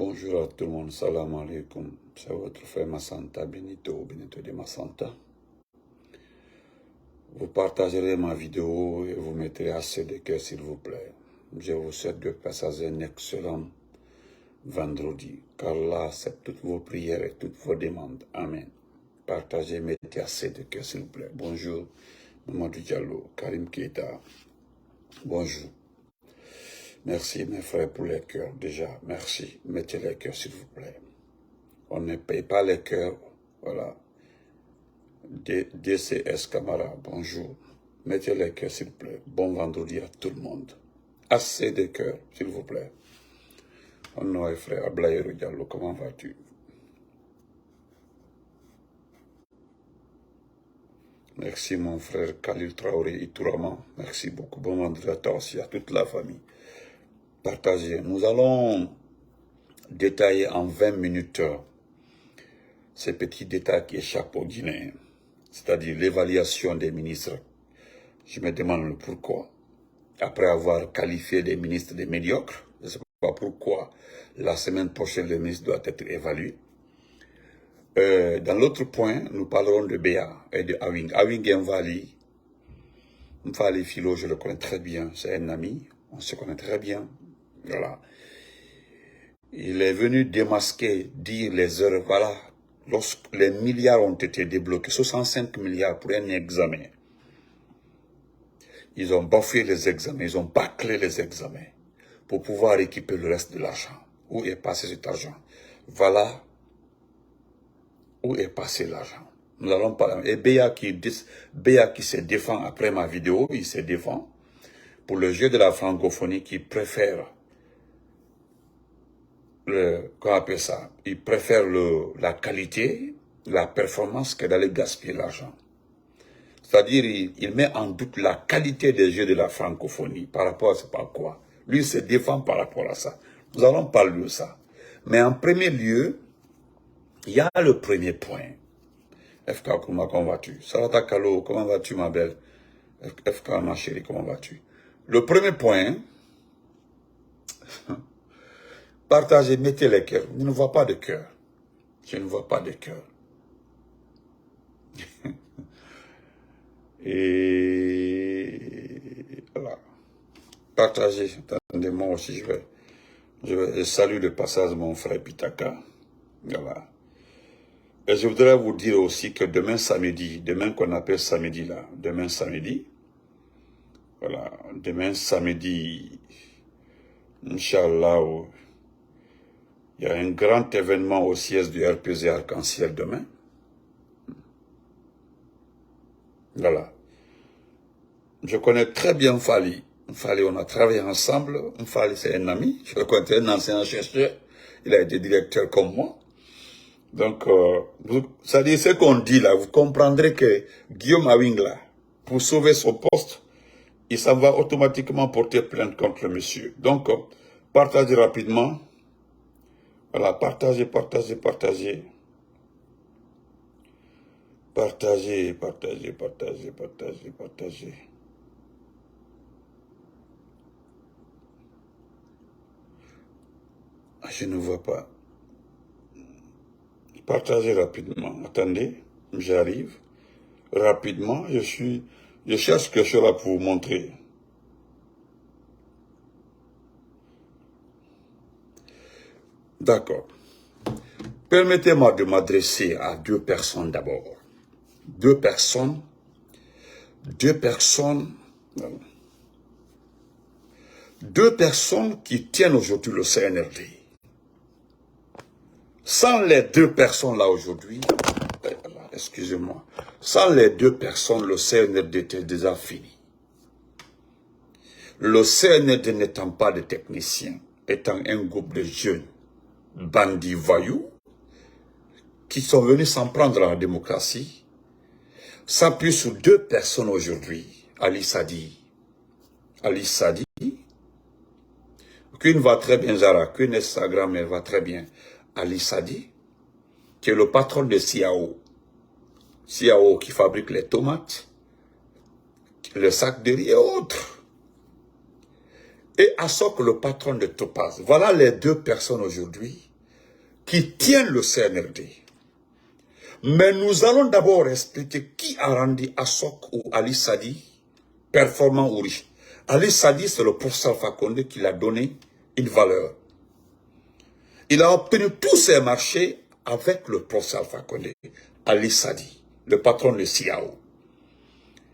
Bonjour à tout le monde, salam alaikum. C'est votre frère Massanta, Benito de Massanta. Vous partagerez ma vidéo et vous mettrez assez de cœur s'il vous plaît. Je vous souhaite de passer un excellent vendredi. Qu'Allah accepte toutes vos prières et toutes vos demandes. Amen. Partagez, mettez assez de cœur s'il vous plaît. Bonjour, Mamadou Diallo, Karim Keita. Bonjour. Merci mes frères pour les cœurs déjà. Merci. Mettez les cœurs s'il vous plaît. On ne paye pas les cœurs. Voilà. DCS Camara, bonjour. Mettez les cœurs s'il vous plaît. Bon vendredi à tout le monde. Assez de cœurs s'il vous plaît. Oh non, frère Ablaye Diallo, comment vas-tu? Merci mon frère Khalil Traoré Itourama. Merci beaucoup. Bon vendredi à toi aussi, à toute la famille. Partagez. Nous allons détailler en 20 minutes ces petits détails qui échappent aux Guinéens, c'est-à-dire l'évaluation des ministres. Je me demande le pourquoi. Après avoir qualifié des ministres de médiocres, je ne sais pas pourquoi la semaine prochaine le ministre doit être évalué. Dans l'autre point, nous parlerons de Béa et de Awing. Awing Mfali Philo, je le connais très bien, c'est un ami, on se connaît très bien. Voilà. Il est venu démasquer, dire les erreurs, voilà. Lorsque les milliards ont été débloqués, 65 milliards pour un examen. Ils ont bafoué les examens, ils ont bâclé les examens pour pouvoir équiper le reste de l'argent. Où est passé cet argent? Voilà où est passé l'argent. Nous allons parler. Et Béa qui se défend après ma vidéo, il se défend pour le jeu de la francophonie qui préfère qu'on appelle ça, il préfère la qualité, la performance que d'aller gaspiller l'argent. C'est-à-dire, il met en doute la qualité des jeux de la francophonie par rapport à ce par quoi. Lui, il se défend par rapport à ça. Nous allons parler de ça. Mais en premier lieu, il y a le premier point. FK Kuma, comment vas-tu? Salata Kalo, comment vas-tu, ma belle? FK, ma chérie, comment vas-tu? Le premier point, partagez, mettez les cœurs. Je ne vois pas de cœur. Je ne vois pas de cœur. Et voilà. Partagez. Attendez, moi aussi, je salue de passage mon frère Pitaka. Voilà. Et je voudrais vous dire aussi que demain samedi, demain qu'on appelle samedi là, demain samedi, voilà, demain samedi, Inch'Allah, il y a un grand événement au siège du RPZ Arc-en-Ciel demain. Voilà. Je connais très bien Mfali. Mfali, on a travaillé ensemble. Mfali, c'est un ami. Je le connais, un ancien chercheur. Il a été directeur comme moi. Donc, ça dit ce qu'on dit là, vous comprendrez que Guillaume Awing là, pour sauver son poste, il s'en va automatiquement porter plainte contre le monsieur. Donc, partagez rapidement. Voilà, partagez. Partagez. Ah, je ne vois pas. Partagez rapidement. Attendez, j'arrive. Rapidement, je cherche quelque chose là pour vous montrer. D'accord. Permettez-moi de m'adresser à deux personnes d'abord. Deux personnes qui tiennent aujourd'hui le CNRD. Sans les deux personnes là aujourd'hui, excusez-moi, sans les deux personnes, le CNRD était déjà fini. Le CNRD n'étant pas de techniciens, étant un groupe de jeunes bandits voyous qui sont venus s'en prendre à la démocratie, s'appuie sur deux personnes aujourd'hui, Ali Sadi, qu'une va très bien, Zara, qu'une Instagram, elle va très bien, Ali Sadi, qui est le patron de CIAO qui fabrique les tomates, le sac de riz et autres. Et Assok, le patron de Topaz. Voilà les deux personnes aujourd'hui qui tiennent le CNRD. Mais nous allons d'abord expliquer qui a rendu Assok ou Ali Sadi performant ou riche. Ali Sadi, c'est le professeur Alpha Condé qui l'a donné une valeur. Il a obtenu tous ses marchés avec le professeur Alpha Condé. Ali Sadi, le patron de CIAO.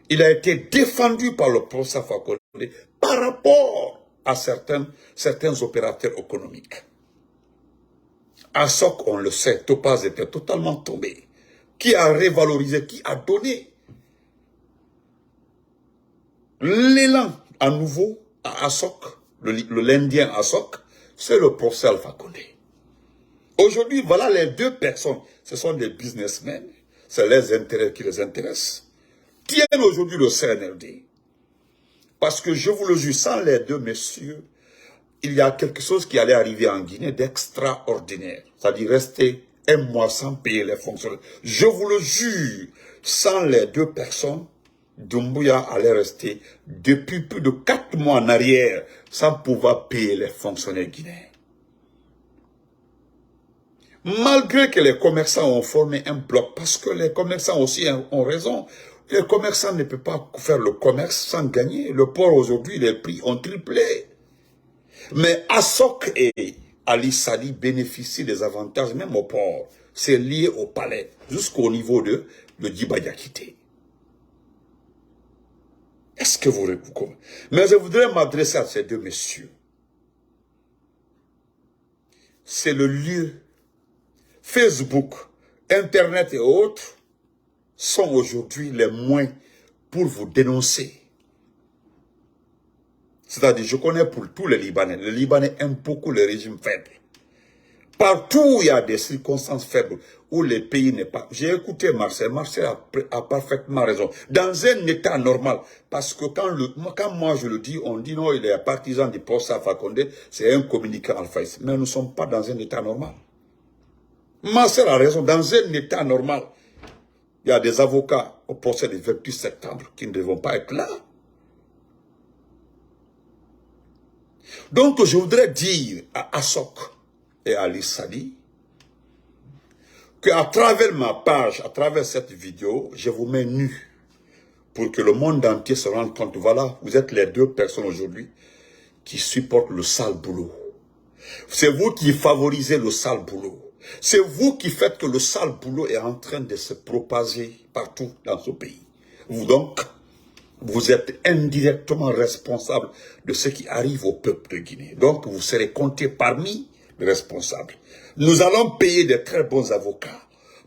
Il a été défendu par le professeur Alpha Condé par rapport à certains opérateurs économiques. Assok, on le sait, Topaz était totalement tombé. Qui a révalorisé, qui a donné l'élan à nouveau à Assok, l'Indien Assok, c'est le professeur Alpha Condé. Aujourd'hui, voilà les deux personnes, ce sont des businessmen, c'est les intérêts qui les intéressent, tiennent aujourd'hui le CNRD. Parce que je vous le jure, sans les deux messieurs, il y a quelque chose qui allait arriver en Guinée d'extraordinaire. C'est-à-dire rester un mois sans payer les fonctionnaires. Je vous le jure, sans les deux personnes, Doumbouya allait rester depuis plus de 4 mois en arrière sans pouvoir payer les fonctionnaires guinéens. Malgré que les commerçants ont formé un bloc, parce que les commerçants aussi ont raison, les commerçants ne peuvent pas faire le commerce sans gagner. Le port aujourd'hui, les prix ont triplé. Mais Assok et Ali Sadi bénéficient des avantages même au port. C'est lié au palais, jusqu'au niveau de Djiba Diakité. Est-ce que vous comprenez? Mais je voudrais m'adresser à ces deux messieurs. C'est le lieu. Facebook, Internet et autres sont aujourd'hui les moyens pour vous dénoncer. C'est-à-dire, je connais pour tous les Libanais. Les Libanais aiment beaucoup le régime faible. Partout où il y a des circonstances faibles, où les pays n'est pas... J'ai écouté Marcel. Marcel a parfaitement raison. Dans un état normal, parce que quand moi je le dis, on dit non, il est partisan du professeur Alpha Condé, c'est un communicant alphaïste. Mais nous ne sommes pas dans un état normal. Marcel a raison. Dans un état normal, il y a des avocats au procès du 28 septembre qui ne devront pas être là. Donc, je voudrais dire à Assok et à Ali Sadi qu'à travers ma page, à travers cette vidéo, je vous mets nu pour que le monde entier se rende compte. Voilà, vous êtes les deux personnes aujourd'hui qui supportent le sale boulot. C'est vous qui favorisez le sale boulot. C'est vous qui faites que le sale boulot est en train de se propager partout dans ce pays. Vous donc, vous êtes indirectement responsable de ce qui arrive au peuple de Guinée. Donc, vous serez compté parmi les responsables. Nous allons payer de très bons avocats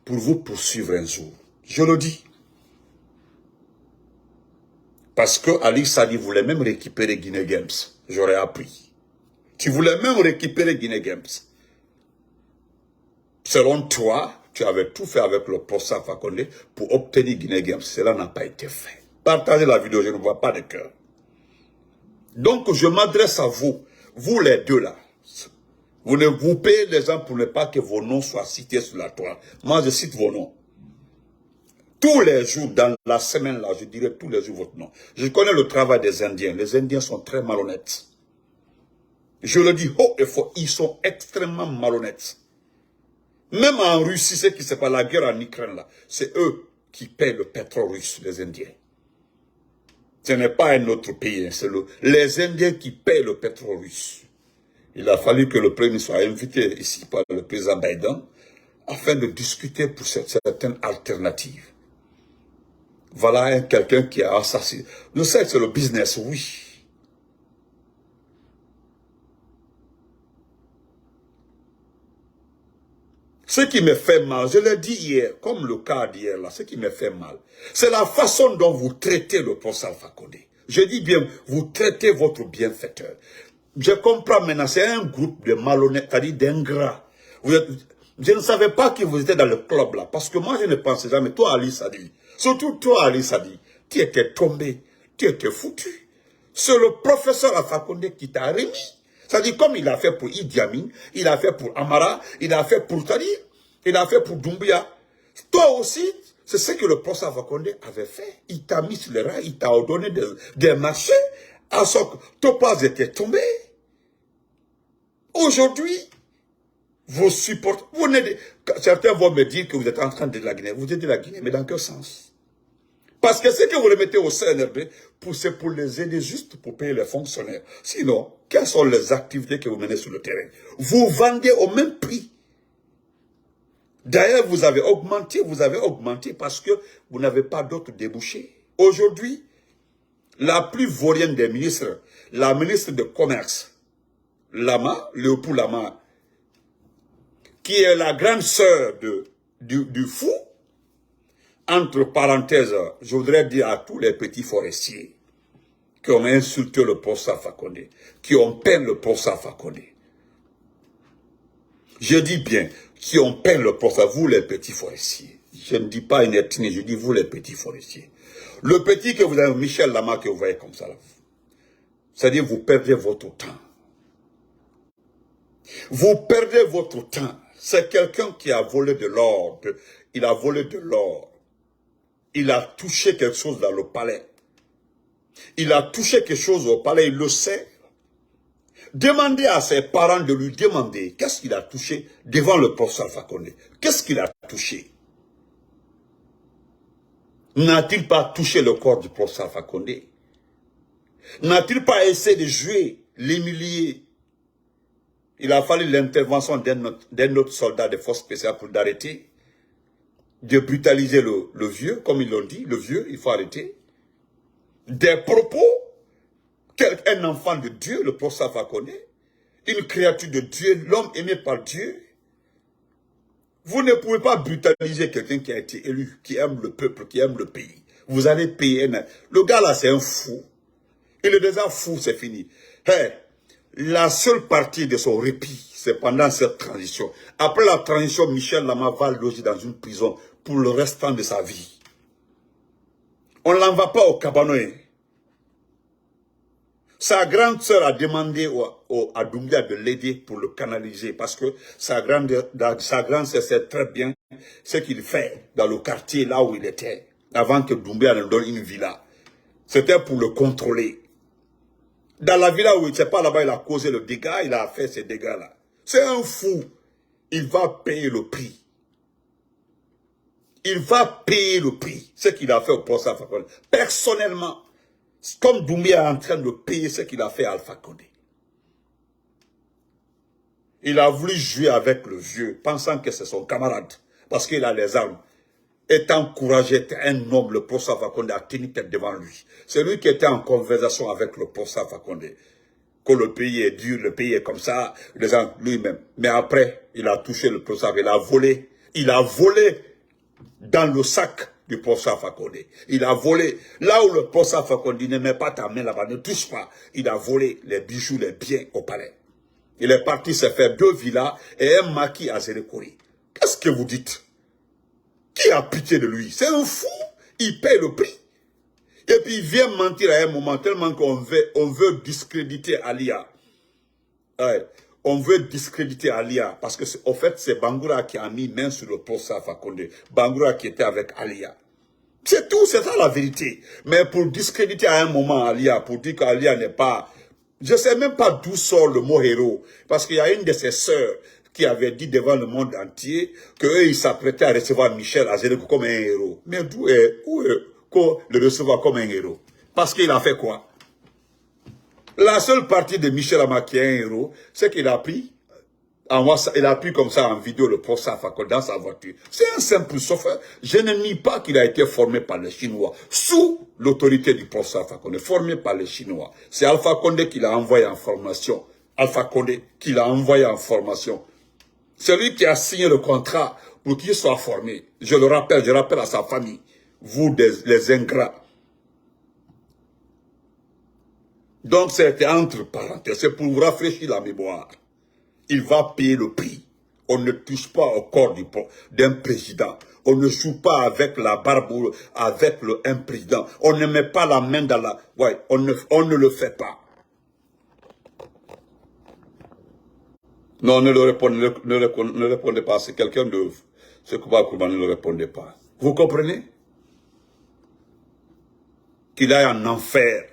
pour vous poursuivre un jour. Je le dis. Parce que Ali Sadi voulait même récupérer Guinée Games. J'aurais appris. Tu voulais même récupérer Guinée Games. Selon toi, tu avais tout fait avec le professeur Alpha Condé pour obtenir Guinée Games. Cela n'a pas été fait. Partagez la vidéo, je ne vois pas de cœur. Donc, je m'adresse à vous, vous les deux là. Vous payez les gens pour ne pas que vos noms soient cités sur la toile. Moi, je cite vos noms. Tous les jours, dans la semaine là, je dirais tous les jours votre nom. Je connais le travail des Indiens. Les Indiens sont très malhonnêtes. Je le dis haut et fort, ils sont extrêmement malhonnêtes. Même en Russie, ce qui se passe, la guerre en Ukraine là, c'est eux qui payent le pétrole russe, les Indiens. Ce n'est pas un autre pays, c'est les Indiens qui payent le pétrole russe. Il a fallu que le Premier soit invité ici par le président Biden afin de discuter pour certaines alternatives. Voilà quelqu'un qui a assassiné. Je sais que c'est le business, oui. Ce qui me fait mal, je l'ai dit hier, comme le cas d'hier là, ce qui me fait mal, c'est la façon dont vous traitez le professeur Alpha Condé. Je dis bien, vous traitez votre bienfaiteur. Je comprends maintenant, c'est un groupe de malhonnêtes, c'est-à-dire d'ingrats. Je ne savais pas que vous étiez dans le club là, parce que moi je ne pensais jamais, toi Ali Sadi, surtout toi Ali Sadi, tu étais tombé, tu étais foutu. C'est le professeur Alpha Condé qui t'a remis. C'est-à-dire, comme il a fait pour Idi Amin, il a fait pour Amara, il a fait pour Tadi, il a fait pour Doumbouya. Toi aussi, c'est ce que le professeur Alpha Condé avait fait. Il t'a mis sur les rails, il t'a donné des marchés. À ce que Topaz était tombé. Aujourd'hui, Vous supportez. Certains vont me dire que vous êtes en train de la Guinée. Vous êtes de la Guinée, mais dans quel sens? Parce que ce que vous remettez au CNRD, c'est pour les aider juste pour payer les fonctionnaires. Sinon, quelles sont les activités que vous menez sur le terrain? Vous vendez au même prix. D'ailleurs, vous avez augmenté parce que vous n'avez pas d'autres débouchés. Aujourd'hui, la plus vaurienne des ministres, la ministre de Commerce, Léopold Lama, qui est la grande sœur du fou, entre parenthèses, je voudrais dire à tous les petits forestiers qui ont insulté le professeur Fakonde, qui ont peint le professeur Fakonde. Je dis bien, qui ont peint le professeur, vous les petits forestiers. Je ne dis pas une ethnie, je dis vous les petits forestiers. Le petit que vous avez, Michel Lama, que vous voyez comme ça, c'est-à-dire vous perdez votre temps. Vous perdez votre temps. C'est quelqu'un qui a volé de l'or. Il a volé de l'or. Il a touché quelque chose dans le palais. Il a touché quelque chose au palais, il le sait. Demandez à ses parents de lui demander qu'est-ce qu'il a touché devant le professeur Fakonde. Qu'est-ce qu'il a touché? N'a-t-il pas touché le corps du professeur Fakonde? N'a-t-il pas essayé de jouer, l'humilier? Il a fallu l'intervention d'un autre soldat de force spéciale pour l'arrêter. De brutaliser le vieux, comme ils l'ont dit, le vieux, il faut arrêter. Des propos, un enfant de Dieu, le professeur Fakonde, une créature de Dieu, l'homme aimé par Dieu. Vous ne pouvez pas brutaliser quelqu'un qui a été élu, qui aime le peuple, qui aime le pays. Vous allez payer. Le gars là, c'est un fou. Il est déjà fou, c'est fini. Hey, la seule partie de son répit, c'est pendant cette transition. Après la transition, Michel Lama va loger dans une prison pour le restant de sa vie. On ne l'envoie pas au Kabanoé. Sa grande sœur a demandé à Doumbia de l'aider pour le canaliser parce que sa grande sœur sait très bien ce qu'il fait dans le quartier là où il était avant que Doumbia ne donne une villa. C'était pour le contrôler. Dans la villa où il n'était pas là-bas, il a causé le dégât, il a fait ces dégâts-là. C'est un fou. Il va payer le prix. Il va payer le prix. Ce qu'il a fait au professeur Fakonde. Personnellement, comme Doumbia est en train de payer ce qu'il a fait à Alpha Condé. Il a voulu jouer avec le vieux, pensant que c'est son camarade, parce qu'il a les armes. Étant courageux, était un homme, le professeur Fakonde a tenu tête devant lui. C'est lui qui était en conversation avec le professeur Fakonde. Que le pays est dur, le pays est comme ça, lui-même. Mais après, il a touché le professeur, il a volé. Il a volé dans le sac du professeur Fakonde. Il a volé. Là où le professeur Fakonde ne met pas ta main là-bas, ne touche pas. Il a volé les bijoux, les biens au palais. Il est parti se faire 2 villas et un maquis à Zérekori. Qu'est-ce que vous dites? Qui a pitié de lui? C'est un fou. Il paie le prix. Et puis il vient mentir à un moment tellement qu'on veut discréditer Alia. Ouais. On veut discréditer Alia parce que au fait c'est Bangoura qui a mis main sur le professeur Fakonde. Bangoura qui était avec Alia. C'est tout, c'est ça la vérité. Mais pour discréditer à un moment Alia, pour dire qu'Alia n'est pas... Je ne sais même pas d'où sort le mot héros. Parce qu'il y a une de ses sœurs qui avait dit devant le monde entier qu'eux, ils s'apprêtaient à recevoir Michel Azereko comme un héros. Mais d'où est le recevoir comme un héros? Parce qu'il a fait quoi? La seule partie de Michel Ama qui est un héros, c'est qu'il a pris il a pris comme ça en vidéo le professeur Fakonde dans sa voiture. C'est un simple chauffeur. Je ne nie pas qu'il a été formé par les Chinois, sous l'autorité du professeur Fakonde, formé par les Chinois. C'est Alpha Condé qui l'a envoyé en formation. Alpha Condé qui l'a envoyé en formation. C'est lui qui a signé le contrat pour qu'il soit formé. Je rappelle à sa famille. Vous, les ingrats. Donc, c'était entre parenthèses. C'est pour vous rafraîchir la mémoire. Il va payer le prix. On ne touche pas au corps d'un président. On ne joue pas avec la barbe, avec un président. On ne met pas la main dans la... Ouais, on ne le fait pas. Non, ne répondez pas. C'est quelqu'un de... Ce que ne le répondez pas. Vous comprenez? Qu'il aille en enfer.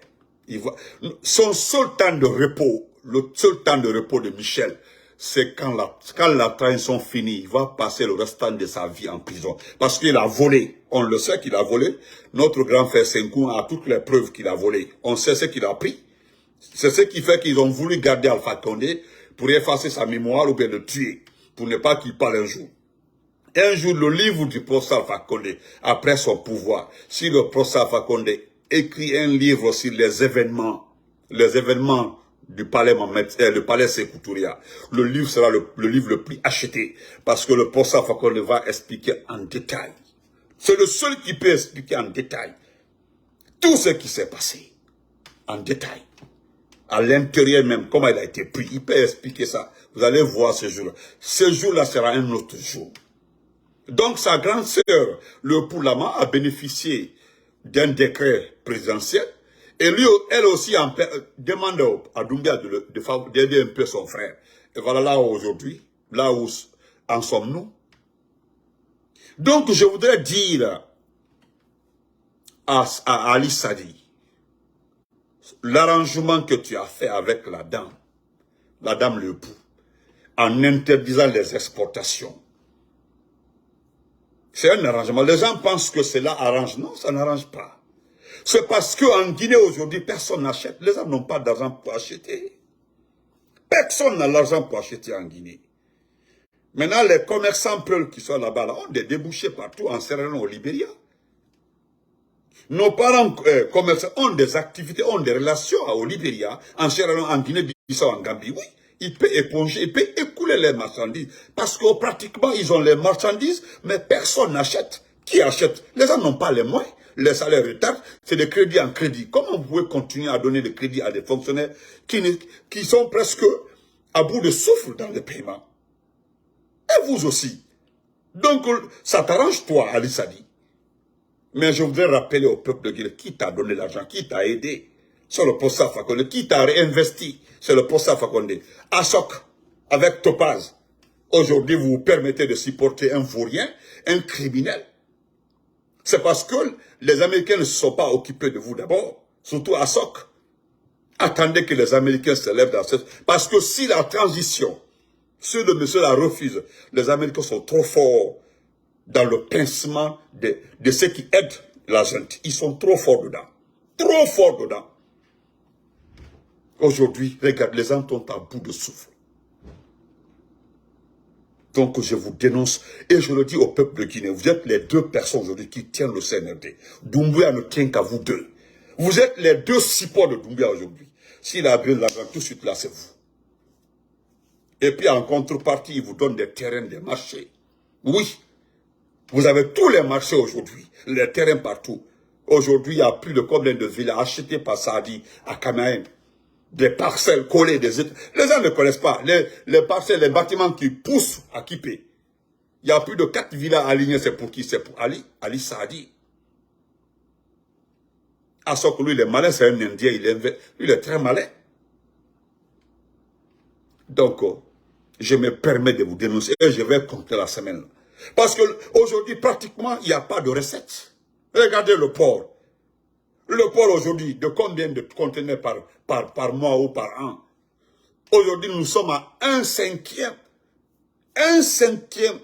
Son seul temps de repos, le seul temps de repos de Michel, c'est quand la trahison finit, il va passer le restant de sa vie en prison. Parce qu'il a volé. On le sait qu'il a volé. Notre grand frère Senkou a toutes les preuves qu'il a volé. On sait ce qu'il a pris. C'est ce qui fait qu'ils ont voulu garder Alpha Condé pour effacer sa mémoire ou bien le tuer, pour ne pas qu'il parle un jour. Un jour, le livre du professeur Alpha Condé, après son pouvoir, si le professeur Alpha Condé écrit un livre sur les événements du palais Mohamed, le palais Sékou Touria, le livre sera le livre le plus acheté, parce que le professeur Alpha Condé va expliquer en détail. C'est le seul qui peut expliquer en détail tout ce qui s'est passé, en détail. À l'intérieur même, comment il a été pris. Il peut expliquer ça. Vous allez voir ce jour-là. Ce jour-là sera un autre jour. Donc, sa grande sœur, le Poulama, a bénéficié d'un décret présidentiel. Et lui, elle aussi demande à Doumbia d'aider un peu son frère. Et voilà là aujourd'hui, là où en sommes-nous. Donc, je voudrais dire à Ali Sadi, l'arrangement que tu as fait avec la dame Lepou, en interdisant les exportations, c'est un arrangement. Les gens pensent que cela arrange. Non, ça n'arrange pas. C'est parce qu'en Guinée aujourd'hui, personne n'achète. Les gens n'ont pas d'argent pour acheter. Personne n'a l'argent pour acheter en Guinée. Maintenant, les commerçants peuls qui sont là-bas ont des débouchés partout, en Sierra Leone, au Libéria. Nos parents commerçants ont des activités, ont des relations au Libéria, en Sierra Leone, en Guinée-Bissau, en Gambie. Oui, ils peuvent éponger, ils peuvent écouler les marchandises. Parce que pratiquement, ils ont les marchandises, mais personne n'achète. Qui achète? Les gens n'ont pas les moyens. Les salaires retardent, c'est des crédits en crédit. Comment vous pouvez continuer à donner des crédits à des fonctionnaires qui sont presque à bout de souffle dans le paiement? Et vous aussi. Donc, ça t'arrange toi, Ali Sadi. Mais je voudrais rappeler au peuple de Guinée qui t'a donné l'argent, qui t'a aidé. C'est le professeur Alpha Condé. Qui t'a réinvesti, c'est le professeur Alpha Condé. Assok, avec Topaz, aujourd'hui vous vous permettez de supporter un vaurien, un criminel. C'est parce que les Américains ne se sont pas occupés de vous d'abord. Surtout Assok. Attendez que les Américains se lèvent dans cette... Parce que si la transition, si le monsieur la refuse, les Américains sont trop forts dans le pincement de ceux qui aident la gente. Ils sont trop forts dedans. Trop forts dedans. Aujourd'hui, regarde, les gens sont à bout de souffle. Donc je vous dénonce et je le dis au peuple de Guinée, vous êtes les deux personnes aujourd'hui qui tiennent le CNRD. Doumbouya ne tient qu'à vous deux. Vous êtes les deux supports de Doumbouya aujourd'hui. S'il a besoin de l'argent, tout de suite là, c'est vous. Et puis en contrepartie, il vous donne des terrains, des marchés. Oui. Vous avez tous les marchés aujourd'hui, les terrains partout. Aujourd'hui, il y a plus de combien de villas achetées par Sadi à Kamaen. Des parcelles collées des États. Les gens ne connaissent pas. Les parcelles, les bâtiments qui poussent à Kipé. Il y a plus de 4 villas alignées. C'est pour qui? C'est pour Ali Sadi. À ce que lui, il est malin, c'est un Indien. Lui, il est très malin. Donc, je me permets de vous dénoncer et je vais compter la semaine. Parce qu'aujourd'hui, pratiquement, il n'y a pas de recette. Regardez le port. Le port aujourd'hui, de combien de conteneurs par mois ou par an? Aujourd'hui, nous sommes à 1/5. 1/5.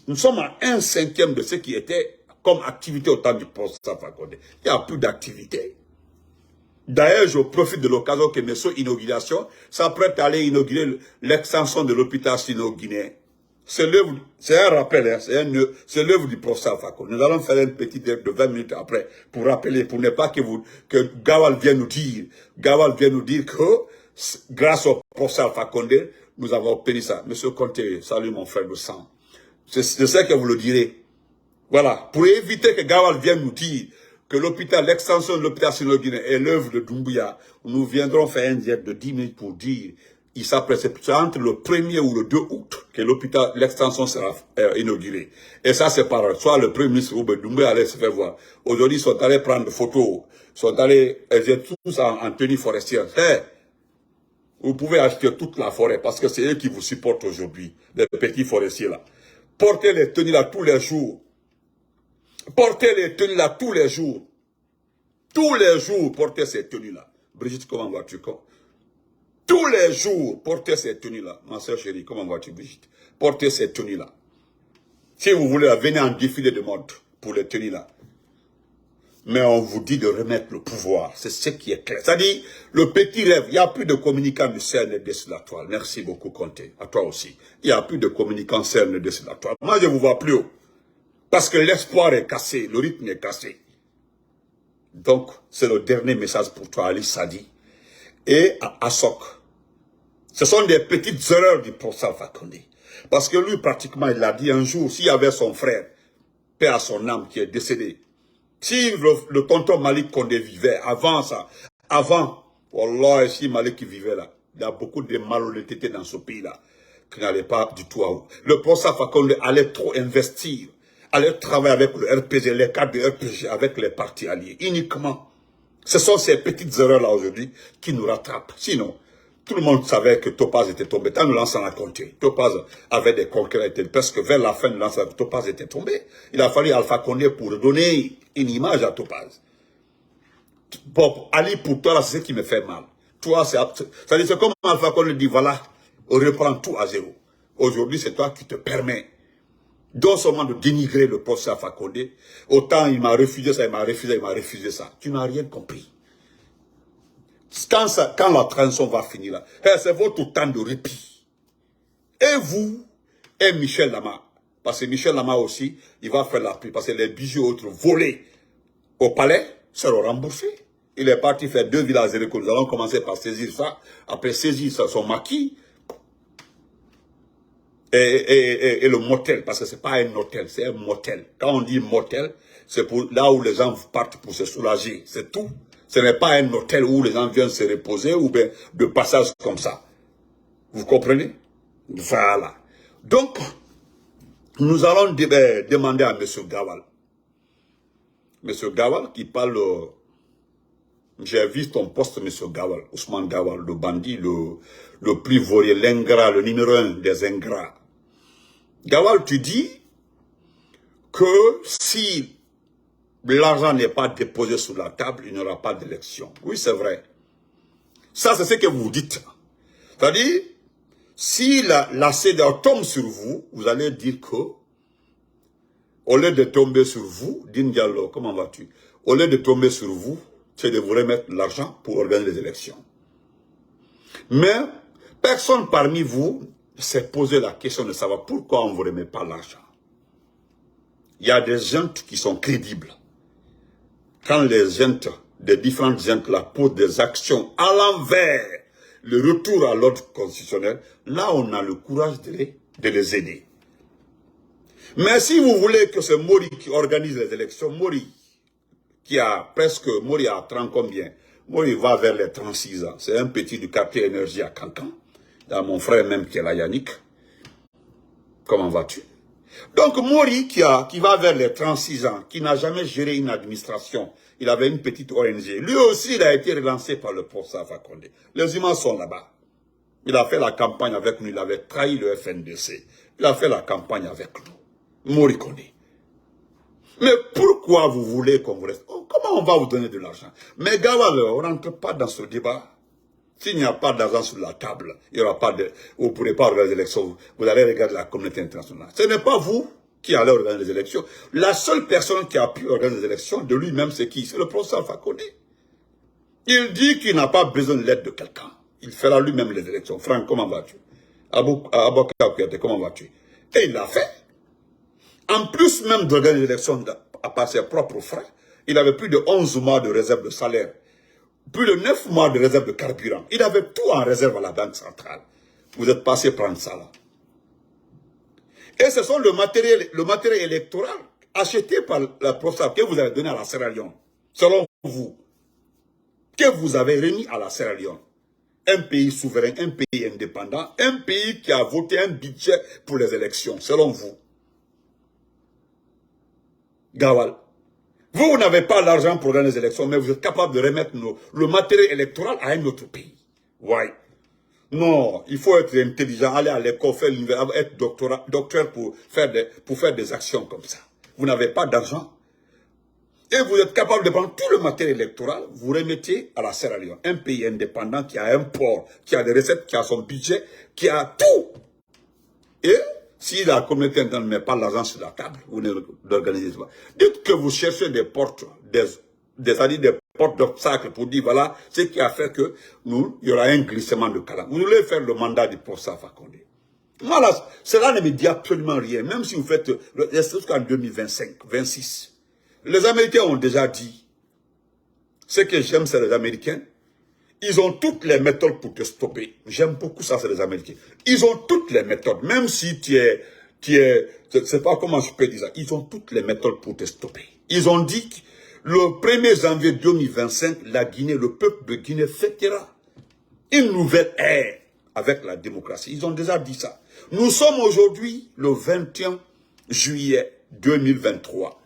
Nous sommes à 1/5 de ce qui était comme activité au temps du poste Alpha Condé. Il n'y a plus d'activité. D'ailleurs, je profite de l'occasion que mes inaugurations s'apprêtent à aller inaugurer l'extension de l'hôpital sino-guinéen. C'est un rappel, hein, c'est l'œuvre du professeur Alpha Condé. Nous allons faire un petit de 20 minutes après pour rappeler, pour ne pas que Gawal vienne nous dire que grâce au professeur Alpha Condé, nous avons obtenu ça. Monsieur Conté, salut mon frère de sang. Je sais que vous le direz. Voilà, pour éviter que Gawal vienne nous dire que l'extension de l'hôpital sino-guinéen est l'œuvre de Doumbouya, nous viendrons faire un direct de 10 minutes pour dire, il s'apprête, c'est entre le 1er ou le 2 août que l'extension sera inaugurée. Et ça, c'est par soit le Premier ministre ou Doumbouya allait se faire voir. Aujourd'hui, ils sont allés prendre des photos, ils sont allés, ils étaient tous en tenue forestière. Vous pouvez acheter toute la forêt parce que c'est eux qui vous supportent aujourd'hui, les petits forestiers là. Portez les tenues là tous les jours. Portez les tenues là tous les jours. Tous les jours, portez ces tenues là. Brigitte, comment vas-tu? tous les jours, portez ces tenues-là. Ma soeur chérie, comment vas-tu, Brigitte? Portez ces tenues-là. Si vous voulez, venez en défilé de mode pour les tenues-là. Mais on vous dit de remettre le pouvoir. C'est ce qui est clair. C'est-à-dire, le petit rêve, il n'y a plus de communicants du CNRD sur la toile. Merci beaucoup, Conté. À toi aussi. Il n'y a plus de communicants CNRD sur la toile. Moi, je ne vous vois plus haut. Parce que l'espoir est cassé, le rythme est cassé. Donc, c'est le dernier message pour toi, Ali Sadi et Assok. Ce sont des petites erreurs du professeur Fakonde. Parce que lui, pratiquement, il a dit un jour, s'il y avait son frère, paix à son âme, qui est décédé, si le tonton Malik Condé vivait avant ça, avant, Wallah, si Malik vivait là, il y a beaucoup de malhonnêteté dans ce pays-là, qui n'allait pas du tout à où. Le professeur Fakonde allait trop investir, allait travailler avec le RPG, les cadres de RPG, avec les partis alliés, uniquement. Ce sont ces petites erreurs-là aujourd'hui qui nous rattrapent. Sinon, tout le monde savait que Topaz était tombé. Quand nous lançons la compté, Topaz avait des concurrents, presque vers la fin de l'ancien, Topaz était tombé. Il a fallu Alpha Condé pour donner une image à Topaz. Bon, Ali, pour toi, c'est ce qui me fait mal. Toi, c'est comme Alpha Condé dit, voilà, on reprend tout à zéro. Aujourd'hui, c'est toi qui te permets non seulement de dénigrer le professeur Alpha Condé, autant il m'a refusé ça, il m'a refusé ça. Tu n'as rien compris. Quand la transition va finir là, c'est votre temps de répit. Et vous, et Michel Lama, parce que Michel Lama aussi, il va faire la pluie, parce que les bijoux autres volés au palais seront remboursés. Il est parti faire 2 villages que nous allons commencer par saisir ça, après saisir ça, son maquis, et le motel, parce que c'est pas un hôtel, c'est un motel. Quand on dit motel, c'est pour là où les gens partent pour se soulager, c'est tout. Ce n'est pas un hôtel où les gens viennent se reposer ou bien de passage comme ça. Vous comprenez? Voilà. Donc, nous allons demander à M. Gawal. M. Gawal qui parle... J'ai vu ton poste, M. Gawal, Ousmane Gawal, le bandit, le plus volé, l'ingrat, le numéro 1 des ingrats. Gawal, tu dis que si l'argent n'est pas déposé sur la table, il n'y aura pas d'élection. Oui, c'est vrai. Ça, c'est ce que vous dites. C'est-à-dire, si la CEDEAO tombe sur vous, vous allez dire que, au lieu de tomber sur vous, Din Diallo, comment vas-tu? Au lieu de tomber sur vous, c'est de vous remettre l'argent pour organiser les élections. Mais, personne parmi vous s'est posé la question de savoir pourquoi on ne vous remet pas l'argent. Il y a des gens qui sont crédibles. Quand les gens, des différentes gens là, posent des actions à l'envers, le retour à l'ordre constitutionnel, là on a le courage de les aider. Mais si vous voulez que c'est Mori qui organise les élections, Mori a 30 combien? Mori va vers les 36 ans. C'est un petit du quartier énergie à Cancan. Il y a mon frère même qui est là, Yannick. Comment vas-tu? Donc Mori qui va vers les 36 ans, qui n'a jamais géré une administration, il avait une petite ONG. Lui aussi, il a été relancé par le professeur Fakonde. Les humains sont là-bas. Il a fait la campagne avec nous, il avait trahi le FNDC. Il a fait la campagne avec nous. Mori connaît. Mais pourquoi vous voulez qu'on vous reste? Comment on va vous donner de l'argent? Mais Gawal, on ne rentre pas dans ce débat. S'il n'y a pas d'argent sur la table, il n'y aura pas de... Vous ne pourrez pas organiser les élections. Vous allez regarder la communauté internationale. Ce n'est pas vous qui allez organiser les élections. La seule personne qui a pu organiser les élections de lui-même, c'est qui? C'est le professeur Fakonde. Il dit qu'il n'a pas besoin de l'aide de quelqu'un. Il fera lui-même les élections. Franck, comment vas-tu? Aboka Kouyaté, comment vas-tu? Et il l'a fait. En plus même d'organiser les élections à part ses propres frais, il avait plus de 11 mois de réserve de salaire. Plus de 9 mois de réserve de carburant. Il avait tout en réserve à la Banque centrale. Vous êtes passé prendre ça là. Et ce sont le matériel électoral acheté par la professeur que vous avez donné à la Sierra Leone. Selon vous. Que vous avez remis à la Sierra Leone. Un pays souverain, un pays indépendant, un pays qui a voté un budget pour les élections, selon vous. Gawal. Vous n'avez pas l'argent pour gagner les élections, mais vous êtes capable de remettre le matériel électoral à un autre pays. Ouais. Non, il faut être intelligent, aller à l'école, faire l'université, être docteur pour faire des actions comme ça. Vous n'avez pas d'argent. et vous êtes capable de prendre tout le matériel électoral, vous remettez à la Sierra Leone, un pays indépendant qui a un port, qui a des recettes, qui a son budget, qui a tout. Et si la communauté internationale ne met pas l'argent sur la table, vous n'organisez pas. Dites que vous cherchez des portes, des portes d'obstacles pour dire voilà ce qui a fait que il y aura un glissement de calme. Vous voulez faire le mandat du professeur Fakonde. Moi, là, cela ne me dit absolument rien, même si vous faites jusqu'en 2025, 26. Les Américains ont déjà dit, ce que j'aime, c'est les Américains. Ils ont toutes les méthodes pour te stopper. J'aime beaucoup ça, c'est les Américains. Ils ont toutes les méthodes, même si je ne sais pas comment je peux dire ça, ils ont toutes les méthodes pour te stopper. Ils ont dit que le 1er janvier 2025, la Guinée, le peuple de Guinée fêtera une nouvelle ère avec la démocratie. Ils ont déjà dit ça. Nous sommes aujourd'hui le 21 juillet 2023.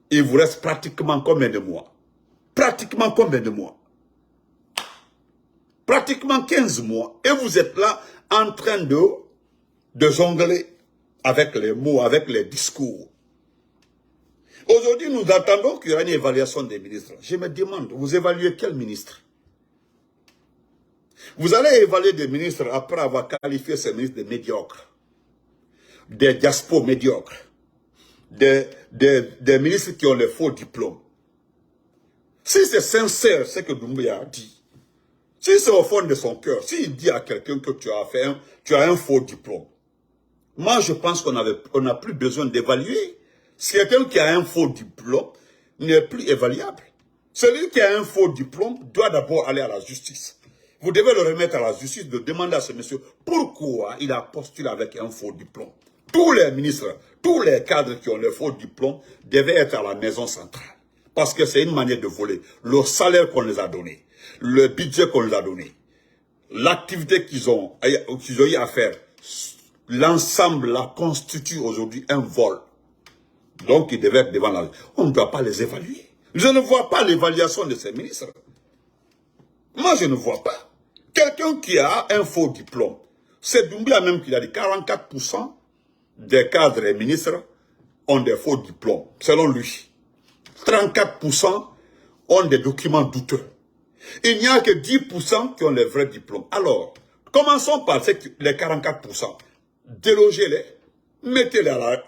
Il vous reste pratiquement combien de mois? Pratiquement combien de mois? Pratiquement 15 mois. Et vous êtes là en train de jongler avec les mots, avec les discours. Aujourd'hui, nous attendons qu'il y aura une évaluation des ministres. Je me demande, vous évaluez quel ministre? Vous allez évaluer des ministres après avoir qualifié ces ministres de médiocres, des diaspos médiocres, des ministres qui ont les faux diplômes. Si c'est sincère ce que Doumbouya a dit, si c'est au fond de son cœur, s'il dit à quelqu'un que tu as un faux diplôme, moi je pense qu'on n'a plus besoin d'évaluer. Si quelqu'un qui a un faux diplôme n'est plus évaluable. Celui qui a un faux diplôme doit d'abord aller à la justice. Vous devez le remettre à la justice de demander à ce monsieur pourquoi il a postulé avec un faux diplôme. Tous les ministres, tous les cadres qui ont le faux diplôme devaient être à la maison centrale. Parce que c'est une manière de voler. Le salaire qu'on les a donné, le budget qu'on les a donné, l'activité qu'ils ont eu à faire, l'ensemble la constitue aujourd'hui un vol. Donc ils devaient être devant la... On ne doit pas les évaluer. Je ne vois pas l'évaluation de ces ministres. Moi, je ne vois pas. Quelqu'un qui a un faux diplôme, c'est Doumbouya même qui a dit 44% des cadres et ministres ont des faux diplômes, selon lui. 34% ont des documents douteux. Il n'y a que 10% qui ont les vrais diplômes. Alors, commençons par les 44%. Délogez-les, mettez-les à la...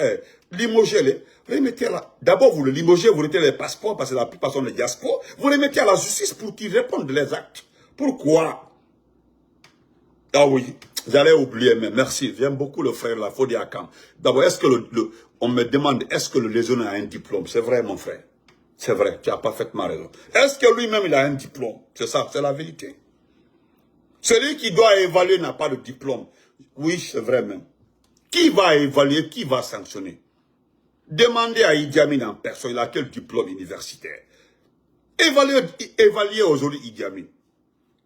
limogez-les, remettez-la. D'abord, vous le limogez, vous remettez les passeports, parce que la plupart sont des diasporas. Vous les mettez à la justice pour qu'ils répondent les actes. Pourquoi? Ah oui, j'allais oublier, mais merci. J'aime beaucoup le frère la Fodi Akam. D'abord, est-ce que on me demande, est-ce que le légionnaire a un diplôme? C'est vrai, mon frère. C'est vrai, tu as parfaitement raison. Est-ce que lui-même, il a un diplôme? C'est ça, c'est la vérité. Celui qui doit évaluer n'a pas de diplôme. Oui, c'est vrai même. Qui va évaluer, qui va sanctionner? Demandez à Idi Amin en personne, il a quel diplôme universitaire? Évaluer aujourd'hui Idi Amin.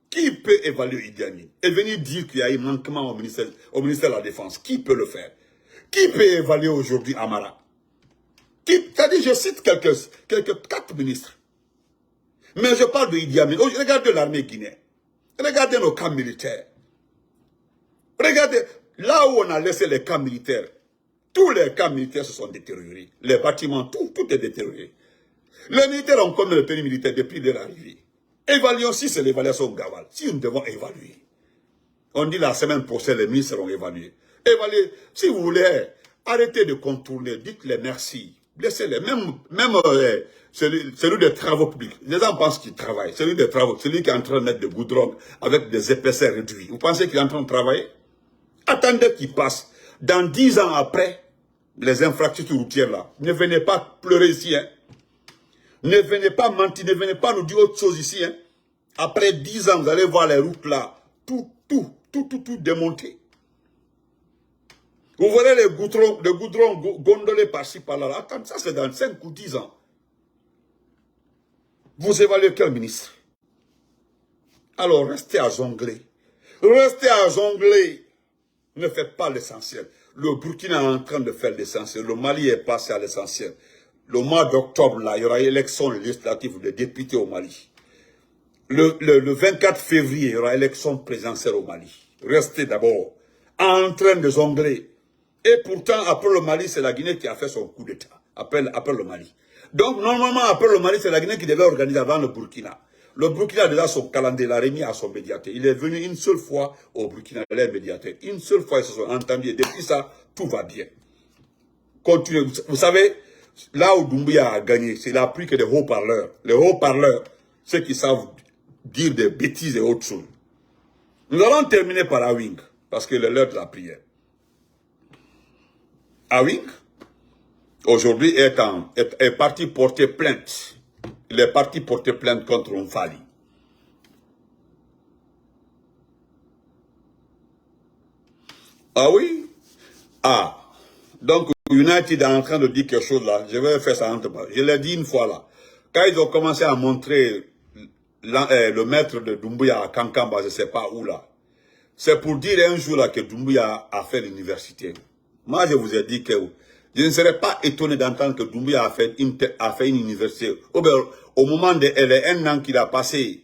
Qui peut évaluer Idi Amin? Et venir dire qu'il y a un manquement au ministère de la Défense. Qui peut le faire? Qui peut évaluer aujourd'hui Amara? C'est-à-dire, je cite quelques 4 ministres. Mais je parle de Idi Amin. Regardez l'armée guinéenne. Regardez nos camps militaires. Regardez, là où on a laissé les camps militaires, tous les camps militaires se sont détériorés. Les bâtiments, tout est détérioré. Les militaires ont combien de tenue militaire depuis leur arrivée? Évaluons si c'est l'évaluation Gawal. Si nous devons évaluer. On dit la semaine prochaine, les ministres seront évalués. Évaluez. Si vous voulez, arrêtez de contourner. Dites-les merci. Laissez-les. Même celui des travaux publics. Les gens pensent qu'il travaille. Celui des travaux, celui qui est en train de mettre des goudrons avec des épaisseurs réduites. Vous pensez qu'il est en train de travailler? Attendez qu'il passe. Dans 10 ans après, les infrastructures routières là, ne venez pas pleurer ici. Hein. Ne venez pas mentir, ne venez pas nous dire autre chose ici. Hein. Après 10 ans, vous allez voir les routes là, tout démonté. Vous verrez les goudrons gondolés par-ci par-là. Attends, ça c'est dans 5 ou 10 ans. Vous évaluez quel ministre? Alors restez à jongler. Restez à jongler. Ne faites pas l'essentiel. Le Burkina est en train de faire l'essentiel. Le Mali est passé à l'essentiel. Le mois d'octobre, là, il y aura élection législative des députés au Mali. Le 24 février, il y aura élection présidentielle au Mali. Restez d'abord en train de jongler. Et pourtant, après le Mali, c'est la Guinée qui a fait son coup d'État. Après le Mali. Donc, normalement, après le Mali, c'est la Guinée qui devait organiser avant le Burkina. Le Burkina a déjà son calendrier, l'a remis à son médiateur. Il est venu une seule fois au Burkina, les médiateurs. Une seule fois, ils se sont entendus. Et depuis ça, tout va bien. Continuez. Vous savez, là où Doumbouya a gagné, c'est la plus que des haut-parleurs. Les haut-parleurs, ceux qui savent dire des bêtises et autres choses. Nous allons terminer par Awing, parce que c'est l'heure de la prière. Awing, aujourd'hui, est parti porter plainte. Il est parti porter plainte contre Mfali. Ah oui? Ah. Donc, United est en train de dire quelque chose là. Je vais faire ça entre moi. Je l'ai dit une fois là. Quand ils ont commencé à montrer le maître de Doumbouya à Kankamba, je ne sais pas où là. C'est pour dire un jour là que Doumbouya a fait l'université. Moi, je vous ai dit que je ne serais pas étonné d'entendre que Doumbouya a fait une université. Au moment de un an qu'il a passé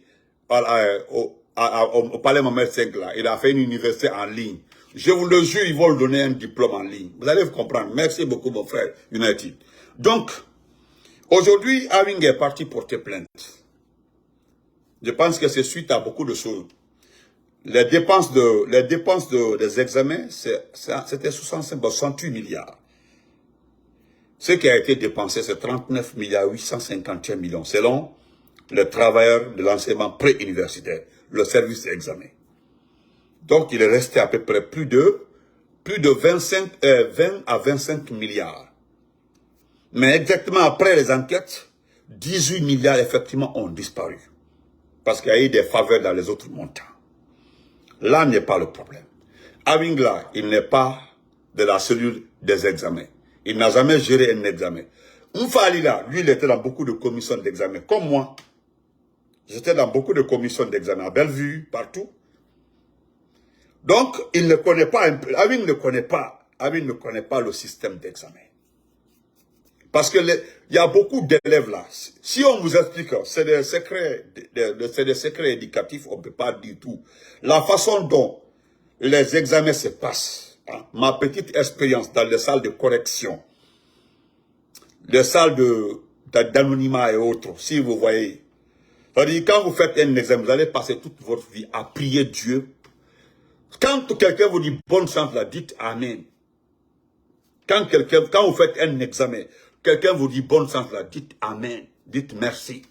au Palais Mohamed V, là, il a fait une université en ligne. Je vous le jure, ils vont lui donner un diplôme en ligne. Vous allez comprendre. Merci beaucoup, mon frère United. Donc, aujourd'hui, Awing est parti porter plainte. Je pense que c'est suite à beaucoup de choses. Les dépenses des examens, c'était 68 milliards. Ce qui a été dépensé, c'est 39 milliards 851 millions, selon les travailleurs de l'enseignement pré-universitaire, le service d'examen. Donc, il est resté à peu près plus de 20 à 25 milliards. Mais exactement après les enquêtes, 18 milliards effectivement ont disparu. Parce qu'il y a eu des faveurs dans les autres montants. Là n'est pas le problème. Awing là, il n'est pas de la cellule des examens. Il n'a jamais géré un examen. Mfali là, lui, il était dans beaucoup de commissions d'examen. Comme moi, j'étais dans beaucoup de commissions d'examen à Bellevue, partout. Donc, il ne connaît pas, Awing ne connaît pas le système d'examen. Parce que il y a beaucoup d'élèves là. Si on vous explique, c'est des secrets éducatifs, on ne peut pas dire tout. La façon dont les examens se passent, hein, ma petite expérience dans les salles de correction, les salles d'anonymat et autres, si vous voyez. C'est-à-dire, quand vous faites un examen, vous allez passer toute votre vie à prier Dieu. Quand quelqu'un vous dit bonne chance, là, dites Amen. Quand vous faites un examen, quelqu'un vous dit bonne chance, là, dites Amen. Dites merci.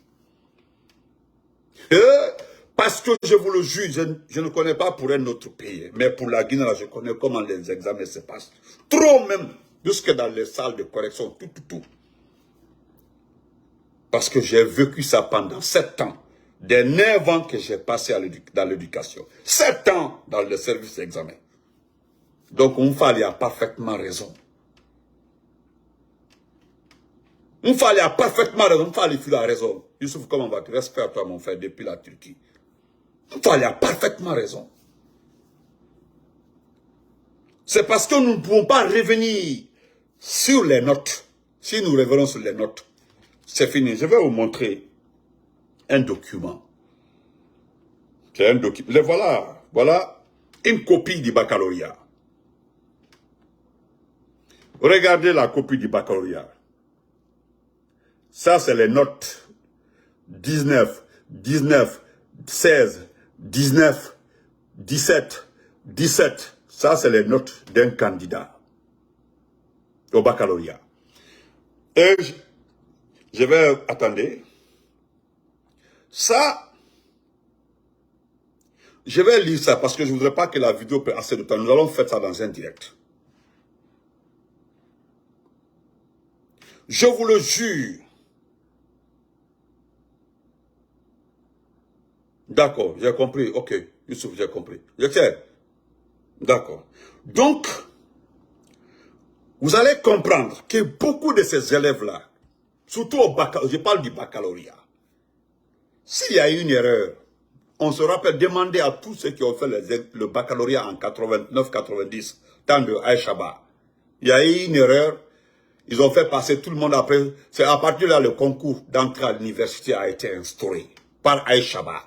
Parce que je vous le jure, je ne connais pas pour un autre pays. Mais pour la Guinée, là, je connais comment les examens se passent. Trop même, jusque dans les salles de correction, tout. Parce que j'ai vécu ça pendant 7 ans. Des 9 ans que j'ai passé dans l'éducation. 7 ans dans le service d'examen. Donc, Mfali a parfaitement raison. Mfali a parfaitement raison. Mfali a raison. Youssouf, comment vas-tu? Respect à toi, mon frère, depuis la Turquie. Mfali a parfaitement raison. C'est parce que nous ne pouvons pas revenir sur les notes. Si nous revenons sur les notes, c'est fini. Je vais vous montrer un document. C'est un document. Voilà une copie du baccalauréat. Regardez la copie du baccalauréat. Ça, c'est les notes 19, 16, 19, 17, 17. Ça, c'est les notes d'un candidat au baccalauréat. Et je vais attendre. Ça, je vais lire ça parce que je ne voudrais pas que la vidéo prenne assez de temps. Nous allons faire ça dans un direct. Je vous le jure. D'accord, j'ai compris. Ok, Youssouf, j'ai compris. Je sais. D'accord. Donc, vous allez comprendre que beaucoup de ces élèves-là, surtout au baccalauréat, je parle du baccalauréat, s'il y a une erreur, on se rappelle, demander à tous ceux qui ont fait le baccalauréat en 89-90, temps de Aïchaba. Il y a eu une erreur, ils ont fait passer tout le monde après. C'est à partir de là le concours d'entrée à l'université a été instauré par Aïchaba.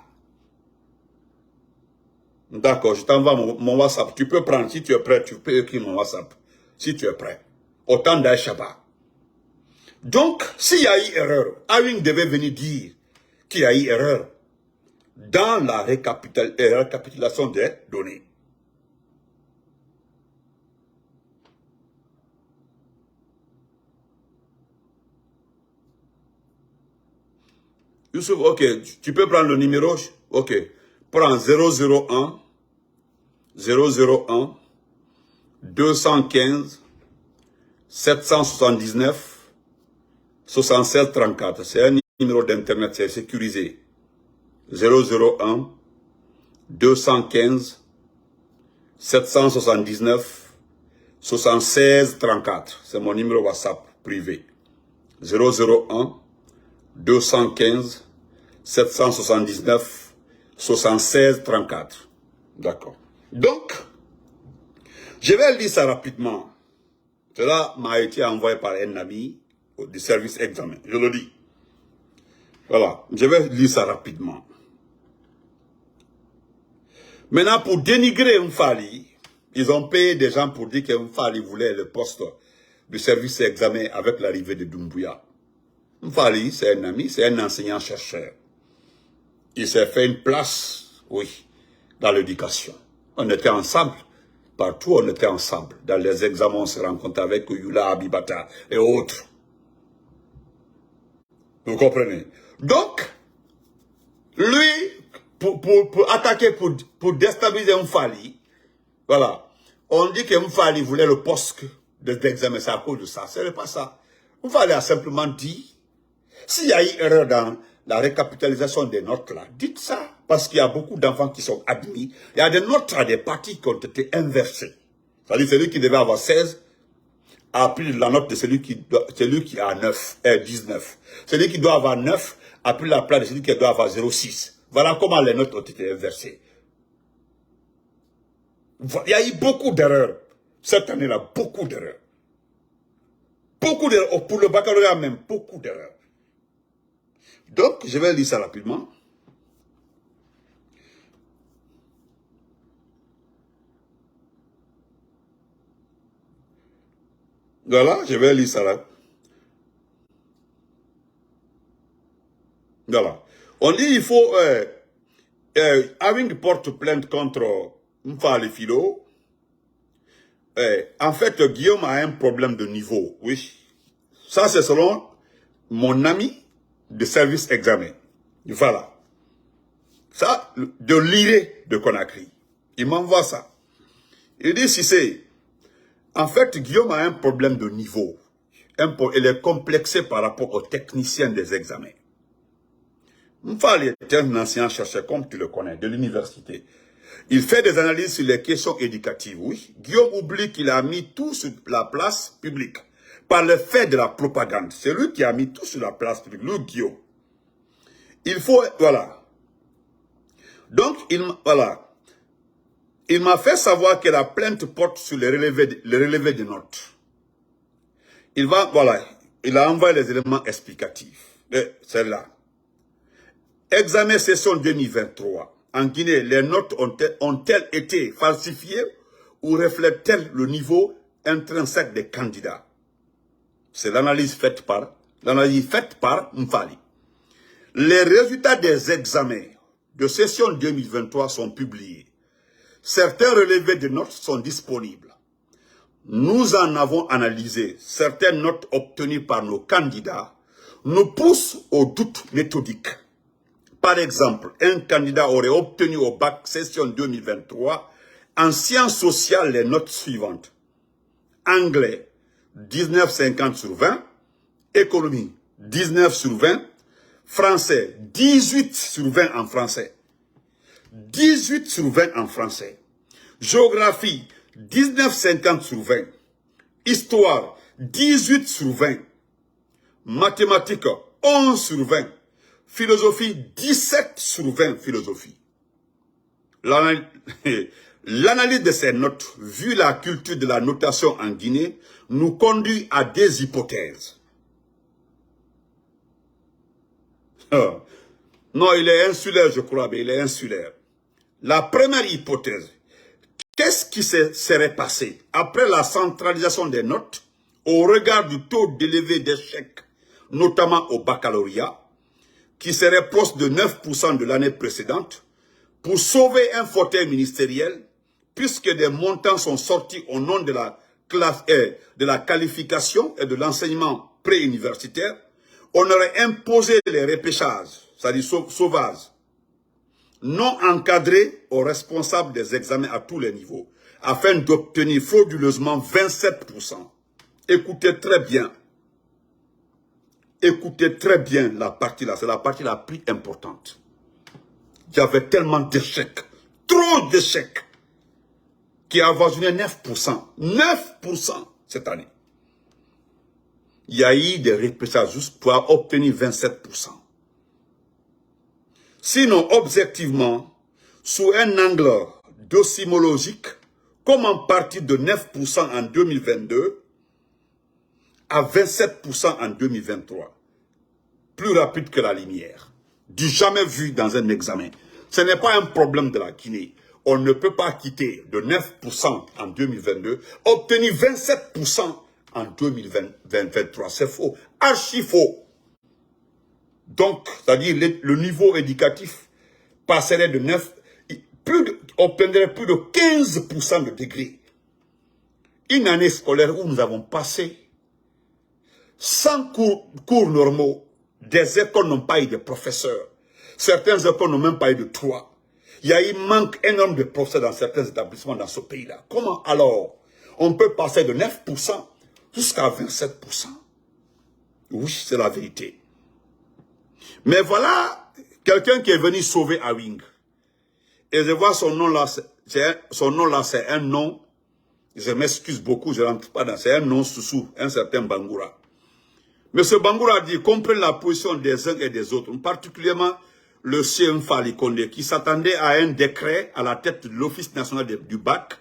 D'accord, je t'envoie mon WhatsApp. Tu peux prendre, si tu es prêt, tu peux écrire mon WhatsApp. Si tu es prêt. Au temps d'Aïchaba. Donc, s'il y a eu erreur, Awing devait venir dire qu'il y a eu erreur dans la récapitulation des données. Youssouf, ok, tu peux prendre le numéro? Ok, prends 001 001 215 779 76 34. C'est un numéro d'internet, c'est sécurisé. 001 215 779 76 34. C'est mon numéro WhatsApp privé. 001 215 779 76 34. D'accord. Donc, je vais lire ça rapidement. Cela m'a été envoyé par un ami du service examen. Je le dis. Voilà. Je vais lire ça rapidement. Maintenant, pour dénigrer Mfali, ils ont payé des gens pour dire que Mfali voulait le poste du service examen avec l'arrivée de Doumbouya. Mfali, c'est un ami, c'est un enseignant-chercheur. Il s'est fait une place, oui, dans l'éducation. On était ensemble. Partout, on était ensemble. Dans les examens, on s'est rencontrés avec Yula Abibata et autres. Vous comprenez? Donc, lui, pour attaquer, pour déstabiliser Mfali, voilà. On dit que Mfali voulait le poste d'examen, c'est à cause de ça. Ce n'est pas ça. Mfali a simplement dit, s'il y a eu erreur dans la récapitalisation des notes là, dites ça. Parce qu'il y a beaucoup d'enfants qui sont admis. Il y a des notes à des parties qui ont été inversées. C'est-à-dire celui qui devait avoir 16 a pris la note de celui qui a 19. Celui qui doit avoir 9 a pris la place de celui qui doit avoir 0,6. Voilà comment les notes ont été inversées. Il y a eu beaucoup d'erreurs. Cette année-là, beaucoup d'erreurs. Beaucoup d'erreurs. Pour le baccalauréat même, beaucoup d'erreurs. Donc, je vais lire ça rapidement. Voilà, je vais lire ça là. Voilà. On dit il faut... Having porte plainte contre Mfali Philo, en fait, Guillaume a un problème de niveau. Oui. Ça, c'est selon mon ami de service examen. Voilà. Ça, de l'IRE de Conakry. Il m'envoie ça. Il dit, si c'est... En fait, Guillaume a un problème de niveau. Il est complexé par rapport aux techniciens des examens. Mfali est un ancien chercheur, comme tu le connais, de l'université. Il fait des analyses sur les questions éducatives, oui. Guillaume oublie qu'il a mis tout sur la place publique par le fait de la propagande. C'est lui qui a mis tout sur la place publique, lui, Guillaume. Il faut, voilà. Donc, voilà. Il m'a fait savoir que la plainte porte sur le relevé de notes. Voilà, il a envoyé les éléments explicatifs. Celle-là. Examen session 2023. En Guinée, les notes ont-elles été falsifiées ou reflètent-elles le niveau intrinsèque des candidats? C'est l'analyse faite par Mfali. Les résultats des examens de session 2023 sont publiés. Certains relevés de notes sont disponibles. Nous en avons analysé. Certaines notes obtenues par nos candidats nous poussent au doute méthodique. Par exemple, un candidat aurait obtenu au bac session 2023 en sciences sociales les notes suivantes. Anglais, 19,50 sur 20. Économie, 19 sur 20. Français, 18 sur 20 en français. 18 sur 20 en français. Géographie, 19,50 sur 20. Histoire, 18 sur 20. Mathématiques, 11 sur 20. Philosophie, 17 sur 20 philosophie. L'analyse de ces notes, vu la culture de la notation en Guinée, nous conduit à des hypothèses. Non, il est insulaire, je crois, mais il est insulaire. La première hypothèse, qu'est-ce qui se serait passé après la centralisation des notes au regard du taux d'élevé d'échec notamment au baccalauréat, qui serait proche de 9% de l'année précédente, pour sauver un fauteuil ministériel, puisque des montants sont sortis au nom de la classe de la qualification et de l'enseignement préuniversitaire, on aurait imposé les repêchages, c'est-à-dire sauvages, non encadrés aux responsables des examens à tous les niveaux, afin d'obtenir frauduleusement 27%. Écoutez très bien. Écoutez très bien la partie là, c'est la partie la plus importante. Il y avait tellement d'échecs, trop d'échecs, qui avoisinaient 9%. 9% cette année. Il y a eu des repêchages juste pour obtenir 27%. Sinon, objectivement, sous un angle docimologique, comment partir de 9% en 2022 à 27% en 2023, plus rapide que la lumière, du jamais vu dans un examen. Ce n'est pas un problème de la Guinée. On ne peut pas quitter de 9% en 2022, obtenir 27% en 2023. C'est faux, archi faux. Donc, c'est-à-dire le niveau éducatif passerait de 9, obtiendrait plus de 15% de degrés. Une année scolaire où nous avons passé 100 cours normaux, des écoles n'ont pas eu de professeurs. Certaines écoles n'ont même pas eu de toit. Il y a eu manque énorme de professeurs dans certains établissements dans ce pays-là. Comment alors on peut passer de 9% jusqu'à 27%? Oui, c'est la vérité. Mais voilà quelqu'un qui est venu sauver Awing. Et je vois son nom là, c'est un nom, je m'excuse beaucoup, je n'entre pas dans, c'est un nom sous un certain Bangoura. Monsieur Bangoura dit, comprenez la position des uns et des autres, particulièrement le CM Fally Condé, qui s'attendait à un décret à la tête de l'Office national du bac.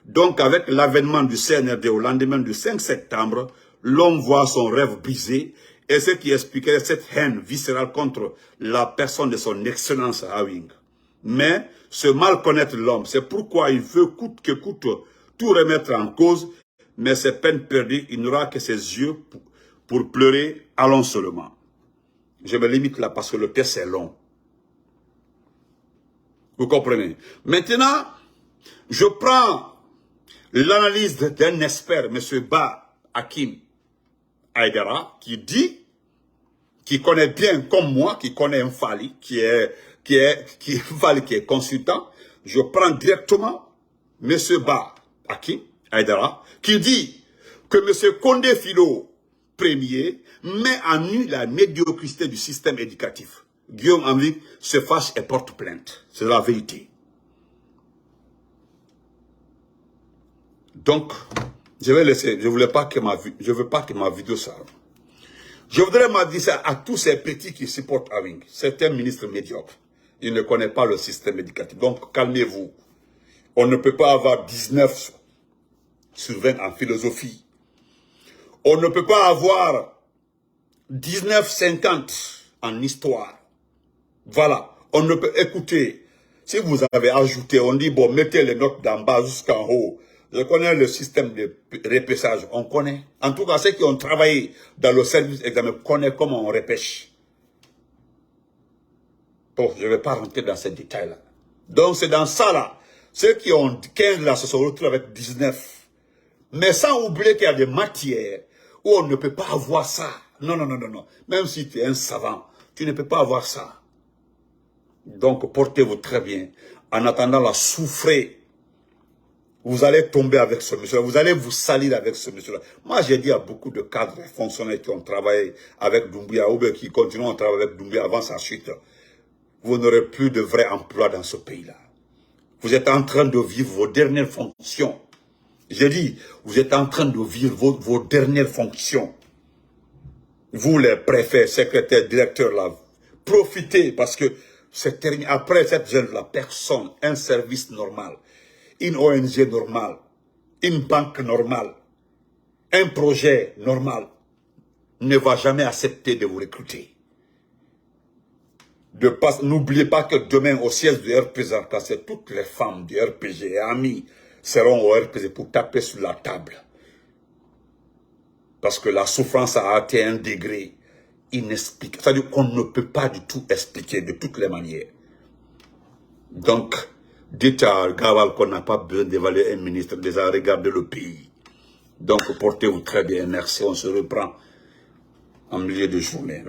Donc, avec l'avènement du CNRD au lendemain du 5 septembre, l'homme voit son rêve brisé, et ce qui expliquerait cette haine viscérale contre la personne de son excellence Awing. Mais, c'est mal connaître l'homme, c'est pourquoi il veut coûte que coûte tout remettre en cause, mais c'est peine perdue, il n'aura que ses yeux pour pleurer, allons seulement. Je me limite là parce que le test est long. Vous comprenez? Maintenant, je prends l'analyse d'un expert, M. Ba Hakim Aïdara, qui dit, qui connaît bien comme moi, qui connaît un Fally, qui est consultant. Je prends directement M. Ba Hakim Aïdara, qui dit que M. Condé Philo premier met en nu la médiocrité du système éducatif. Guillaume Henry se fâche et porte plainte. C'est la vérité. Donc, je vais laisser, je veux pas que ma vidéo s'arrête. Je voudrais m'adresser à tous ces petits qui supportent Awing. C'est un ministre médiocre. Il ne connaît pas le système éducatif. Donc, calmez-vous. On ne peut pas avoir 19 sur 20 en philosophie. On ne peut pas avoir 19,50 en histoire. Voilà. On ne peut écouter. Si vous avez ajouté, on dit, bon, mettez les notes d'en bas jusqu'en haut. Je connais le système de repêchage. On connaît. En tout cas, ceux qui ont travaillé dans le service examen connaissent comment on repêche. Bon, je ne vais pas rentrer dans ces détails-là. Donc, c'est dans ça, là. Ceux qui ont 15, là, se sont retrouvés avec 19. Mais sans oublier qu'il y a des matières où on ne peut pas avoir ça. Non, non, non, non, non. Même si tu es un savant, tu ne peux pas avoir ça. Donc, portez-vous très bien. En attendant, la souffrez. Vous allez tomber avec ce monsieur-là. Vous allez vous salir avec ce monsieur-là. Moi, j'ai dit à beaucoup de cadres et fonctionnaires qui ont travaillé avec Doumbouya ou qui continuent à travailler avec Doumbouya avant sa chute. Vous n'aurez plus de vrai emploi dans ce pays-là. Vous êtes en train de vivre vos dernières fonctions. J'ai dit, vous êtes en train de vivre vos dernières fonctions. Vous, les préfets, secrétaires, directeurs, là, profitez parce que c'est terminé. Après cette jeune-là, personne, un service normal, une ONG normale, une banque normale, un projet normal ne va jamais accepter de vous recruter. N'oubliez pas que demain, au siège du RPG, toutes les femmes du RPG et amis seront au RPG pour taper sur la table. Parce que la souffrance a atteint un degré inexplicable. C'est-à-dire qu'on ne peut pas du tout expliquer de toutes les manières. Donc, d'État, Gawal, qu'on n'a pas besoin d'évaluer un ministre, déjà regardez le pays. Donc, portez-vous très bien, merci, on se reprend en milieu de journée.